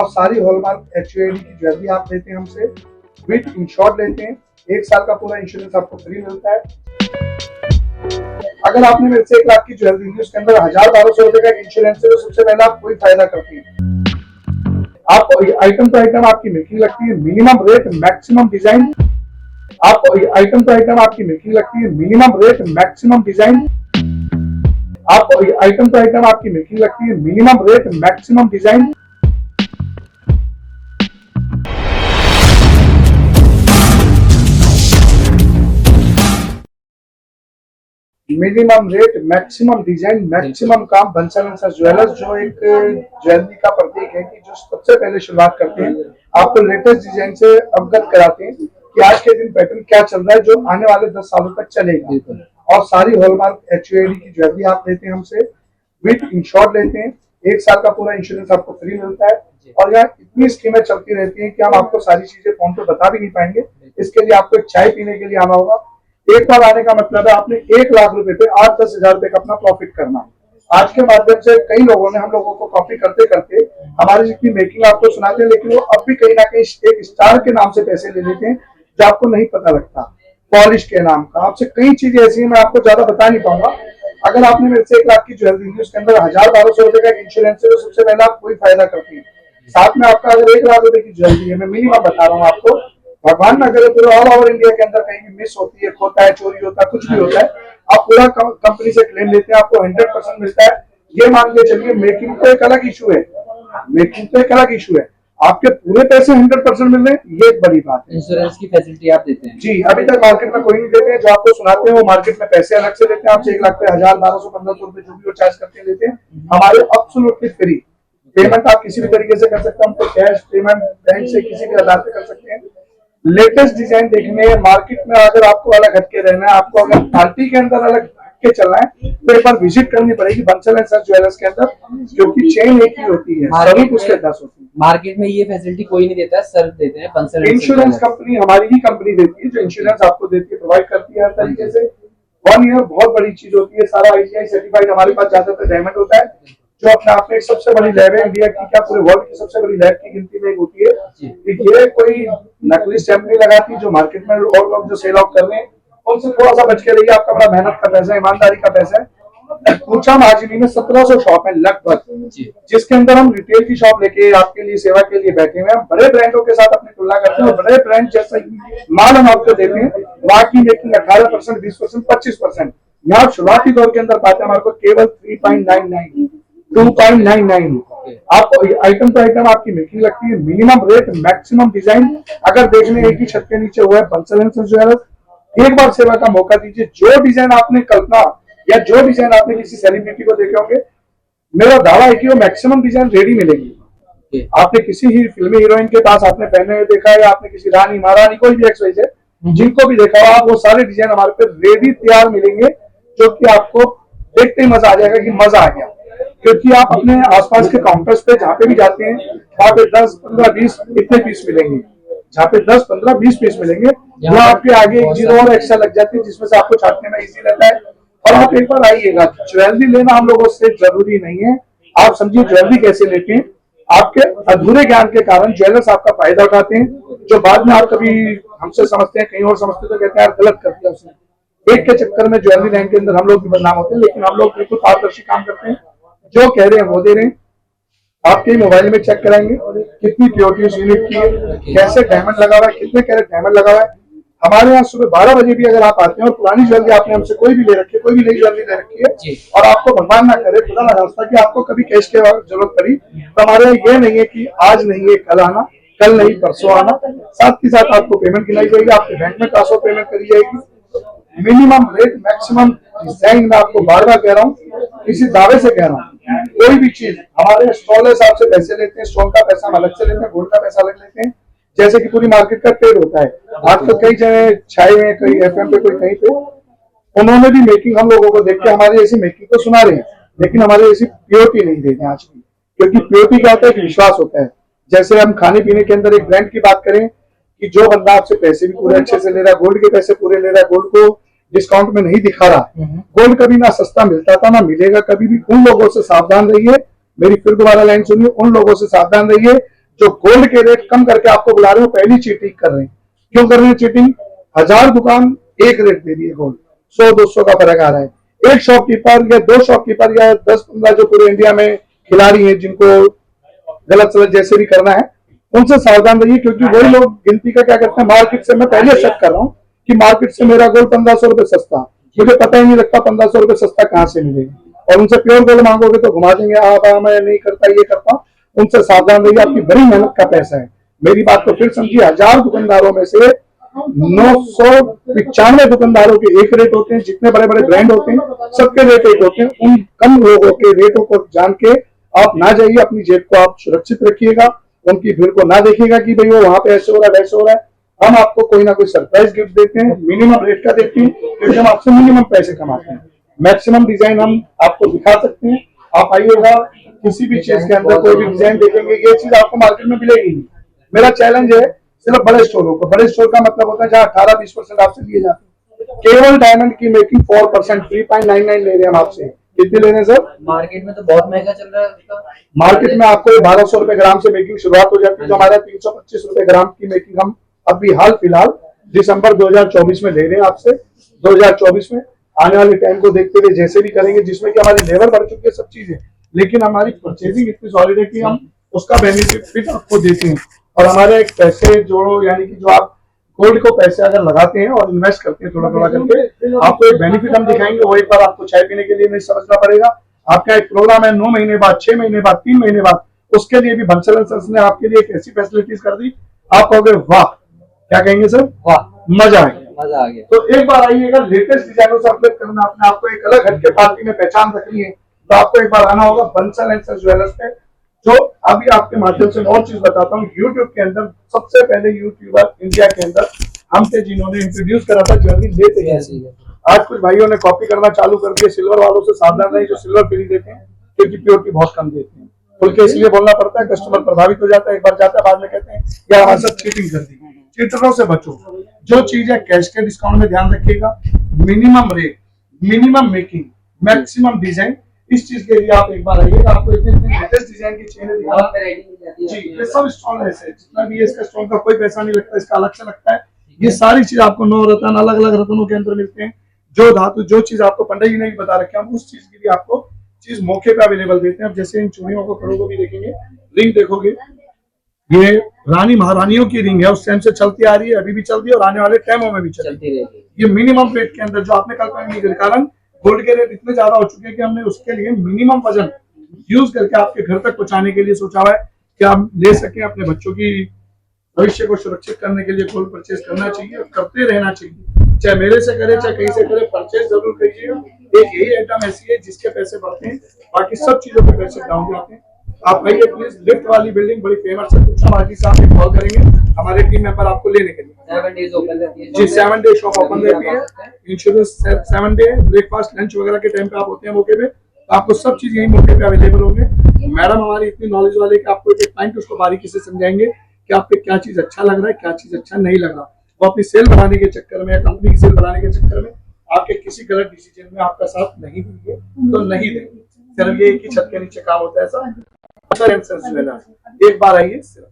और सारी hallmark HUID की ज्वेलरी आप लेते हैं हमसे, विद इंश्योर्ड लेते हैं। 1 साल का पूरा इंश्योरेंस आपको फ्री मिलता है। अगर आपने मेरे से 1 लाख की ज्वेलरी ली, उसके अंदर 1000-1200 रुपए का इंश्योरेंस है, तो सबसे पहले आप कोई फायदा करते हैं। आपको आइटम टू आइटम आपकी मेकिंग लगती है, मिनिमम रेट मैक्सिमम डिजाइन। आपको आइटम टू आइटम आपकी मेकिंग लगती है, मिनिमम रेट मैक्सिमम डिजाइन। आपको आइटम टू आइटम आपकी मेकिंग लगती है, minimum rate maximum design. Minimum rate maximum design maximum काम। बंसल एंड सन्स ज्वेलर्स जो एक ज्वेलरी का प्रतीक है कि जो सबसे पहले शुरुआत करते हैं, आपको लेटेस्ट डिजाइन से अवगत कराते हैं कि आज के दिन पैटर्न क्या चल रहा है जो आने वाले 10 सालों तक चलेगा। और सारी हॉलमार्क HUID की ज्वेलरी आप लेते हैं हमसे, विद इंश्योर्ड लेते हैं। 1 साल का पूरा इंश्योरेंस आपको फ्री मिलता है। और यहाँ इतनी स्कीमें चलती रहती हैं कि हम आपको सारी चीजें फोन पे बता भी नहीं पाएंगे। इसके लिए आपको एक चाय पीने के लिए आना होगा। एक बार आने का मतलब है आपने 1 लाख रुपए पे 8-10 हजार रुपए का अपना प्रॉफिट करना। आज के माध्यम से कई लोगों ने हम लोगों को कॉपी करते करते हमारी जितनी मेकिंग आपको सुनाते हैं, लेकिन वो अब भी कहीं ना कहीं एक स्टार के नाम से पैसे ले लेते हैं जो आपको नहीं पता लगता। पॉलिश के नाम का आपसे कई चीजें ऐसी है, मैं आपको ज्यादा बता नहीं पाऊंगा। अगर आपने मेरे से 1 लाख की ज्वेलरी ली, उसके अंदर 1000-1200 रुपए का इंश्योरेंस है, तो सबसे पहले आप कोई फायदा करते हैं। साथ में आपका अगर 1 लाख रुपए की ज्वेलरी है, मैं मिनिमम बता रहा हूँ आपको, भगवान ना करे पूरे ऑल ओवर इंडिया के अंदर कहीं भी मिस होती है, खोता है, चोरी होता है, कुछ भी होता है, आप पूरा कंपनी से क्लेम लेते हैं, आपको 100% मिलता है। ये मान के चलिए मेकिंग तो एक अलग इशू है, मेकिंग तो एक अलग इशू है, आपके पूरे पैसे 100% मिल रहे हैं, ये एक बड़ी बात है। इंश्योरेंस की फैसिलिटी आप देते हैं? जी, अभी तक मार्केट में कोई नहीं देते हैं। जो आपको सुनाते हैं वो मार्केट में पैसे अलग से लेते हैं, आपसे 1 लाख पे 1000, 1200, 1500 रुपए जो भी वो चार्ज करके लेते हैं। हमारे एब्सोल्युटली फ्री पेमेंट आप किसी भी तरीके से कर सकते हैं, हमको कैश पेमेंट बैंक से किसी भी आधार पे कर सकते हैं। लेटेस्ट डिजाइन देखने मार्केट में अगर आपको अलग हटके रहना है, आपको अगर पार्टी के अंदर अलग हटके चलना है, तो एक बार विजिट करनी पड़ेगी बंसल एंड सन्स ज्वेलर्स के अंदर, क्योंकि चेन एक ही होती है, सभी उसके 10 होती है। मार्केट में ये फैसिलिटी कोई नहीं देता है, सर देते हैं बंसल। इंश्योरेंस कंपनी हमारी ही कंपनी देती है, जो इंश्योरेंस आपको देती है, प्रोवाइड करती है हर तरीके से। 1 ईयर बहुत बड़ी चीज होती है। सारा IGI सर्टिफाइड हमारे पास ज्यादातर डायमंड होता है, जो अपने आप में एक सबसे बड़ी लैब है इंडिया की, क्या पूरे वर्ल्ड की सबसे बड़ी लैब की गिनती में एक होती है। ये कोई नकली स्टैंप नहीं लगाती जो मार्केट में और लोग जो सेल आउट कर रहे हैं, उनसे थोड़ा सा बच के रहिए। आपका बड़ा मेहनत का पैसा है, ईमानदारी का पैसा है। पूछा महाजनी में 1700 शॉप है लगभग, जिसके अंदर हम रिटेल की शॉप लेके आपके लिए सेवा के लिए बैठे हुए हैं। बड़े ब्रांडों के साथ अपनी तुलना करते हैं और बड़े ब्रांड जैसा माल हम आपको देते हैं। वहां की मेकिंग 18%, 20%, 25%। यहाँ शुरुआती दौर के अंदर पाते हैं हमारे को केवल 3.99, 2.99। आपको आइटम टू आइटम आपकी मेकिंग लगती है, मिनिमम रेट मैक्सिमम डिजाइन। अगर देखने एक ही छत के नीचे हुआ है बंसल एंड सन्स ज्वेलर्स, एक बार सेवा का मौका दीजिए। जो डिजाइन आपने कल्पना या जो डिजाइन आपने किसी सेलिब्रिटी को देखे होंगे, मेरा दावा है कि वो मैक्सिमम डिजाइन रेडी मिलेगी। आपने किसी ही फिल्मी हीरोइन के पास आपने पहने हुए देखा है, या आपने किसी रानी महारानी कोई भी एक्स वाई से जिनको भी देखा हो, आप वो सारे डिजाइन हमारे पे रेडी तैयार मिलेंगे, जो कि आपको देखते ही मजा आ जाएगा कि मजा आ गया। क्योंकि आप अपने आसपास के काउंटर्स पे जहाँ पे भी जाते हैं, वहाँ पे 10, 15, 20 इतने पीस मिलेंगे। जहाँ पे 10, 15, 20 पीस मिलेंगे, वहाँ आपके आगे एक जीरो और एक्स्ट्रा लग जाती है, जिसमें से आपको छाटने में इजी रहता है। और आप एक बार आइएगा। ज्वेलरी लेना हम लोगों से जरूरी नहीं है। आप समझिए ज्वेलरी कैसे लेते हैं, आपके अधूरे ज्ञान के कारण ज्वेलर्स आपका फायदा उठाते हैं, जो बाद में आप कभी हमसे समझते हैं, कहीं और समझते तो कहते हैं यार गलत कर दिया उसने। एक के चक्कर में ज्वेलरी लाइन के अंदर हम लोग भी बदनाम होते हैं, लेकिन हम लोग बिल्कुल पारदर्शी काम करते हैं। जो कह रहे हैं वो दे रहे हैं। आपके मोबाइल में चेक कराएंगे कितनी प्योरिटी उस यूनिट की है, कैसे डायमंड लगा हुआ है, कितने कैरेट डायमंड लगा हुआ है। हमारे यहाँ सुबह 12 बजे भी अगर आप आते हैं और पुरानी ज्वेलरी आपने हमसे कोई भी ले रखी है, कोई भी नई ज्वेलरी ले रखी है, और आपको भगवान ना करे, खुदा ना खास्ता कि आपको कभी कैश की जरूरत पड़ी, तो हमारे यहाँ ये नहीं है कि आज नहीं है कल आना, कल नहीं परसों आना। साथ ही साथ आपको पेमेंट गिनाई जाएगी, आपके बैंक में ट्रांसफर पेमेंट करी जाएगी। मिनिमम रेट मैक्सिमम डिजाइन में आपको बार बार कह रहा हूँ, किसी दावे से कह रहा हूँ, कोई भी चीज हमारे स्टॉल हिसाब से पैसे लेते हैं, स्टॉल का पैसा हम अलग से लेते हैं, गोल्ड का पैसा अलग लेते हैं। जैसे कि पूरी मार्केट का ट्रेड होता है, आजकल कई जगह छाए में, कई FM पे, कोई कहीं पे, उन्होंने भी मेकिंग हम लोगों को देख के हमारी ऐसी मेकिंग को सुना रहे हैं, लेकिन हमारी ऐसी प्योरिटी नहीं देते आज की। क्योंकि प्योरिटी क्या होता है, एक विश्वास होता है। जैसे हम खाने पीने के अंदर एक ब्रांड की बात करें कि जो बंदा आपसे पैसे भी पूरे अच्छे से ले रहा है, गोल्ड के पैसे पूरे ले रहा है, गोल्ड को डिस्काउंट में नहीं दिखा रहा, गोल्ड कभी ना सस्ता मिलता था ना मिलेगा कभी भी। उन लोगों से सावधान रहिए। मेरी फिर दोबारा लाइन सुनिए, उन लोगों से सावधान रहिए जो गोल्ड के रेट कम करके आपको बुला रहे हो, पहली चीटिंग कर रहे हैं। क्यों कर रहे हैं चीटिंग? 1000 दुकान एक रेट दे रही है गोल्ड, 100-200 का फर्क आ रहा है। एक शॉपकीपर या 2 शॉपकीपर या 10-15 जो पूरे इंडिया में खिलाड़ी हैं जिनको गलत सलत जैसे भी करना है, उनसे सावधान रहिए, क्योंकि वही लोग गिनती का क्या करते हैं, मार्केट से मैं पहले चेक कर रहा हूँ कि मार्केट से मेरा गोल्ड 1500 रुपए सस्ता, मुझे पता ही नहीं लगता 1500 रुपए सस्ता कहाँ से मिलेगा। और उनसे प्योर गोल्ड मांगोगे तो घुमा देंगे, आप मैं नहीं करता, ये करता। उनसे सावधान रहिए, आपकी बड़ी मेहनत का पैसा है। मेरी बात को फिर समझिए, 1000 दुकानदारों में से 995 दुकानदारों के एक रेट होते हैं। जितने बड़े बड़े ब्रांड होते हैं सबके रेट एक होते हैं। उन कम लोगों के रेटों को जान के आप ना जाइए, अपनी जेब को आप सुरक्षित रखिएगा, उनकी भीड़ को ना देखिएगा कि भाई वो वहां पे ऐसे हो रहा है वैसे हो रहा है। हम आपको कोई ना कोई सरप्राइज गिफ्ट देते हैं, मिनिमम रेट का देते हैं, क्योंकि हम आपसे मिनिमम पैसे कमाते हैं। मैक्सिमम डिजाइन हम आपको दिखा सकते हैं। आप आइएगा, किसी भी चीज के अंदर कोई भी डिजाइन देखेंगे, ये चीज आपको मार्केट में मिलेगी नहीं। मेरा चैलेंज है सिर्फ बड़े स्टोरों को। बड़े स्टोर का मतलब होता है जहाँ 18-20% आपसे दिए जाते हैं। केवल डायमंड की मेकिंग 4% 3.99 ले रहे हैं हम आपसे। कितने ले रहे हैं सर? मार्केट में तो बहुत महंगा चल रहा है उसका। मार्केट में आपको 1200 रुपए ग्राम से मेकिंग शुरुआत हो जाती है, जो हमारा 325 रुपए ग्राम की मेकिंग हम अभी हाल फिलहाल दिसंबर 2024 में ले रहे हैं आपसे। 2024 में आने वाले टाइम को देखते हुए जैसे भी करेंगे, जिसमें कि हमारी लेबर बढ़ चुकी है, सब चीजें, लेकिन हमारी परचेजिंग इतनी सॉलिड है कि हम उसका बेनिफिट आपको देते हैं। और हमारे एक पैसे जोड़ो, यानी कि जो आप गोल्ड को पैसे अगर लगाते हैं और इन्वेस्ट करते हैं थोड़ा थोड़ा करके, आपको एक बेनिफिट हम दिखाएंगे। वो एक बार आपको चाय पीने के लिए नहीं समझना पड़ेगा। आपका एक प्रोग्राम है 9 महीने बाद, 6 महीने बाद, 3 महीने बाद, उसके लिए भी बंसल एंड सन्स ने आपके लिए एक ऐसी फैसिलिटीज कर दी, आप कहोगे वाह। क्या कहेंगे सर? वाह, मजा आएगा। मजा आ गया। तो एक बार आइएगा, लेटेस्ट डिजाइनों से अपडेट करना, अपने आपको एक अलग हटके पार्टी में पहचान रखनी है, तो आपको एक बार आना होगा बंसल एंड सन्स ज्वेलर्स पे। जो अभी आपके माध्यम से और चीज बताता हूँ, यूट्यूब के अंदर सबसे पहले यूट्यूबर इंडिया के अंदर हम थे जिन्होंने इंट्रोड्यूस करा था ज्वेलरी लेते हैं। आज कुछ भाइयों ने कॉपी करना चालू कर दिया। सिल्वर वालों से सावधान रहे जो सिल्वर फ्री देते हैं, क्योंकि प्योरिटी बहुत कम देते हैं। खुल के इसलिए बोलना पड़ता है, कस्टमर प्रभावित हो जाता है। एक बार जाता है, बाद में कहते हैं यार हमारे साथ चीटिंग कर दी। चीटरों से बचो। जो चीज है कैश के डिस्काउंट में ध्यान रखिएगा, minimum rate, minimum making, maximum design. इस चीज के लिए आप एक बार आइएगा, आपको इतने लेटेस्ट डिजाइन की चेन दिखा जी। ये सब स्टोन है, जितना भी है इसका स्टोन का कोई पैसा नहीं लगता, इसका अलग से लगता है। ये सारी चीज आपको 9 रत्न अलग अलग रत्नों के अंदर मिलते हैं। जो धातु, जो चीज आपको पंडित जी ने भी बता रखे, हम उस चीज की भी आपको चीज मौके पे अवेलेबल देते हैं। अब जैसे इन चूड़ियों को, कड़ों को भी देखेंगे, रिंग देखोगे, ये रानी महारानियों की रिंग है, उस टाइम से चलती आ रही है, अभी भी चल रही है और आने वाले टाइमों में भी चलती रहेगी। ये मिनिमम रेट के अंदर, जो आपने कल्पना नहीं करी, कारण गोल्ड के रेट इतने ज्यादा हो चुके हैं कि हमने उसके लिए मिनिमम वजन यूज करके आपके घर तक पहुंचाने के लिए सोचा हुआ है कि आप ले सकें। अपने बच्चों की भविष्य को सुरक्षित करने के लिए गोल्ड परचेज करना चाहिए और करते रहना चाहिए। चाहे मेरे से करे, चाहे कहीं से करे, परचेज जरूर करिए। एक यही आइटम ऐसी है जिसके पैसे बढ़ते हैं, बाकी सब चीजों के पैसे डाउन जाते हैं। आप आइए प्लीज, लिफ्ट वाली बिल्डिंग बड़ी फेमस है। कुछ मार्जी साहब में कॉल करेंगे, हमारे टीम मेंबर आपको लेने के लिए। 7 डेज ओपन रहती है जी, 7 डे शॉप ओपन रहती है। इंश्योरेंस 7 डे, ब्रेकफास्ट लंच वगैरह के टाइम पे आप होते हैं मौके पे, तो आपको सब चीज यही मौके पे अवेलेबल होंगे। मैडम हमारी इतनी नॉलेज वाले कि आपको एक टाइम उसको बारीकी से समझाएंगे कि आपको क्या चीज अच्छा लग रहा है, क्या चीज अच्छा नहीं लग रहा। वो अपनी सेल बढ़ाने के चक्कर में, कंपनी की सेल बढ़ाने के चक्कर में आपके किसी गलत डिसीजन में आपका साथ नहीं देंगे तो नहीं देंगे। सिर्फ ये एक ही छत के नीचे काम होता है ऐसा। एक बार आइए सिर्फ।